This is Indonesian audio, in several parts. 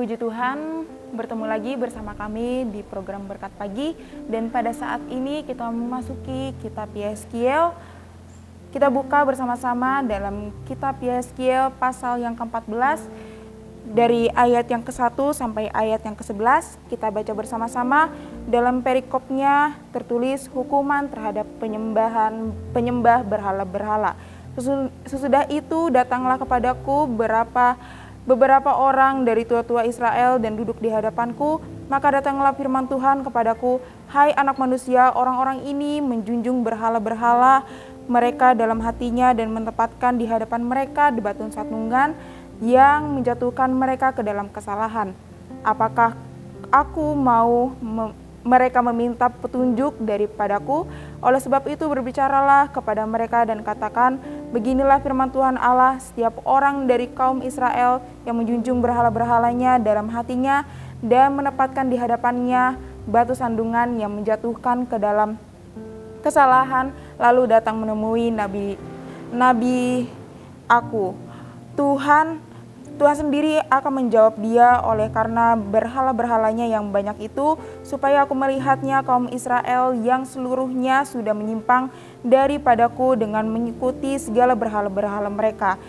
Puji Tuhan, bertemu lagi bersama kami di program Berkat Pagi. Dan pada saat ini kita memasuki kitab Yeskiel. Kita buka bersama-sama dalam kitab Yeskiel pasal yang ke-14. Dari ayat yang ke-1 sampai ayat yang ke-11. Kita baca bersama-sama. Dalam perikopnya tertulis hukuman terhadap penyembah berhala-berhala. Sesudah itu datanglah kepadaku beberapa orang dari tua-tua Israel dan duduk di hadapanku. Maka datanglah firman Tuhan kepadaku, hai anak manusia, orang-orang ini menjunjung berhala-berhala mereka dalam hatinya dan menempatkan di hadapan mereka di batu sandungan yang menjatuhkan mereka ke dalam kesalahan. Apakah aku mau mereka meminta petunjuk daripadaku? Oleh sebab itu berbicaralah kepada mereka dan katakan, beginilah firman Tuhan Allah, setiap orang dari kaum Israel yang menjunjung berhala-berhalanya dalam hatinya dan menempatkan di hadapannya batu sandungan yang menjatuhkan ke dalam kesalahan, lalu datang menemui nabi aku. Tuhan sendiri akan menjawab dia oleh karena berhala-berhalanya yang banyak itu, supaya aku melihatnya kaum Israel yang seluruhnya sudah menyimpang daripadaku dengan mengikuti segala berhala-berhala mereka.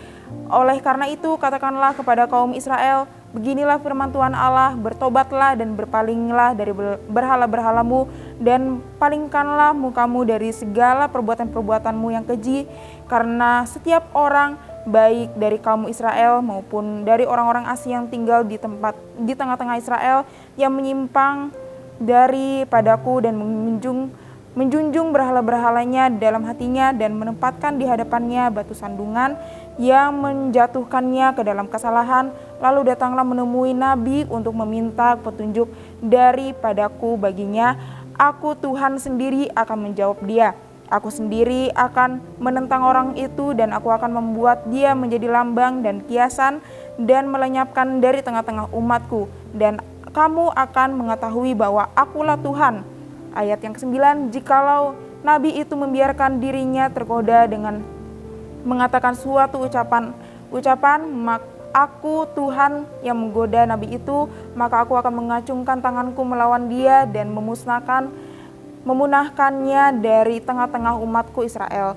Oleh karena itu katakanlah kepada kaum Israel, beginilah firman Tuhan Allah, bertobatlah dan berpalinglah dari berhala-berhalamu dan palingkanlah mukamu dari segala perbuatan-perbuatanmu yang keji, karena setiap orang baik dari kaum Israel maupun dari orang-orang asing yang tinggal di tengah-tengah Israel yang menyimpang daripadaku dan menjunjung berhala-berhalanya dalam hatinya dan menempatkan di hadapannya batu sandungan yang menjatuhkannya ke dalam kesalahan, lalu datanglah menemui nabi untuk meminta petunjuk daripadaku baginya. Aku Tuhan sendiri akan menjawab dia. Aku sendiri akan menentang orang itu dan aku akan membuat dia menjadi lambang dan kiasan dan melenyapkan dari tengah-tengah umatku. Dan kamu akan mengetahui bahwa akulah Tuhan. Ayat yang ke-9, jikalau nabi itu membiarkan dirinya tergoda dengan mengatakan suatu ucapan, aku Tuhan yang menggoda nabi itu, maka aku akan mengacungkan tanganku melawan dia dan memunahkannya dari tengah-tengah umatku Israel.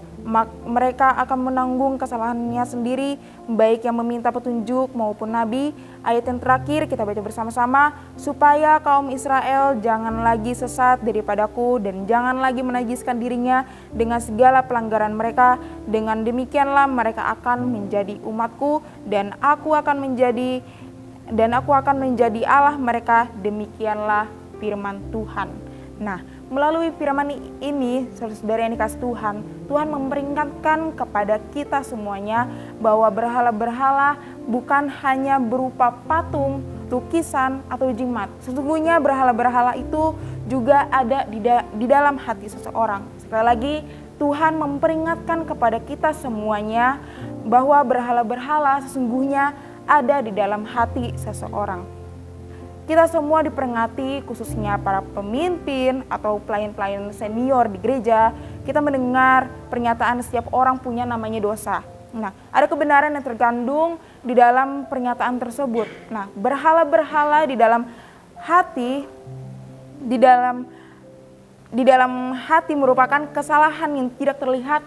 Mereka akan menanggung kesalahannya sendiri, baik yang meminta petunjuk maupun nabi. Ayat yang terakhir kita baca bersama-sama, supaya kaum Israel jangan lagi sesat daripadaku dan jangan lagi menajiskan dirinya dengan segala pelanggaran mereka. Dengan demikianlah mereka akan menjadi umatku dan aku akan menjadi Allah mereka. Demikianlah firman Tuhan. Nah, melalui firman ini, saudara yang dikasih Tuhan, Tuhan memperingatkan kepada kita semuanya bahwa berhala-berhala bukan hanya berupa patung, lukisan, atau jimat. Sesungguhnya berhala-berhala itu juga ada di dalam hati seseorang. Sekali lagi, Tuhan memperingatkan kepada kita semuanya bahwa berhala-berhala sesungguhnya ada di dalam hati seseorang. Kita semua diperingati, khususnya para pemimpin atau pelayan-pelayan senior di gereja, kita mendengar pernyataan setiap orang punya namanya dosa. Nah, ada kebenaran yang terkandung di dalam pernyataan tersebut. Nah, berhala-berhala di dalam hati merupakan kesalahan yang tidak terlihat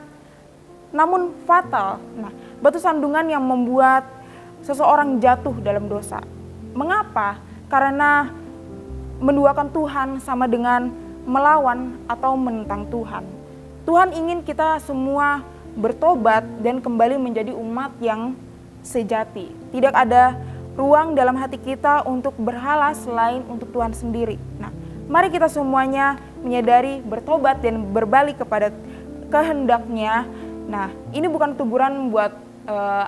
namun fatal. Nah, batu sandungan yang membuat seseorang jatuh dalam dosa. Mengapa? Karena menduakan Tuhan sama dengan melawan atau menentang Tuhan. Tuhan ingin kita semua bertobat dan kembali menjadi umat yang sejati. Tidak ada ruang dalam hati kita untuk berhala selain untuk Tuhan sendiri. Nah, mari kita semuanya menyadari, bertobat dan berbalik kepada kehendaknya. Nah, ini bukan teguran buat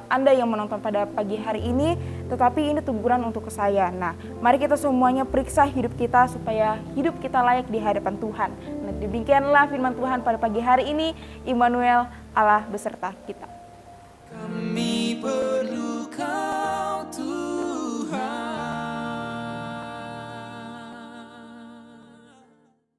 Anda yang menonton pada pagi hari ini, tetapi ini teguran untuk saya. Nah, mari kita semuanya periksa hidup kita supaya hidup kita layak di hadapan Tuhan. Nah, demikianlah firman Tuhan pada pagi hari ini. Immanuel, Allah beserta kita. Kami perlukan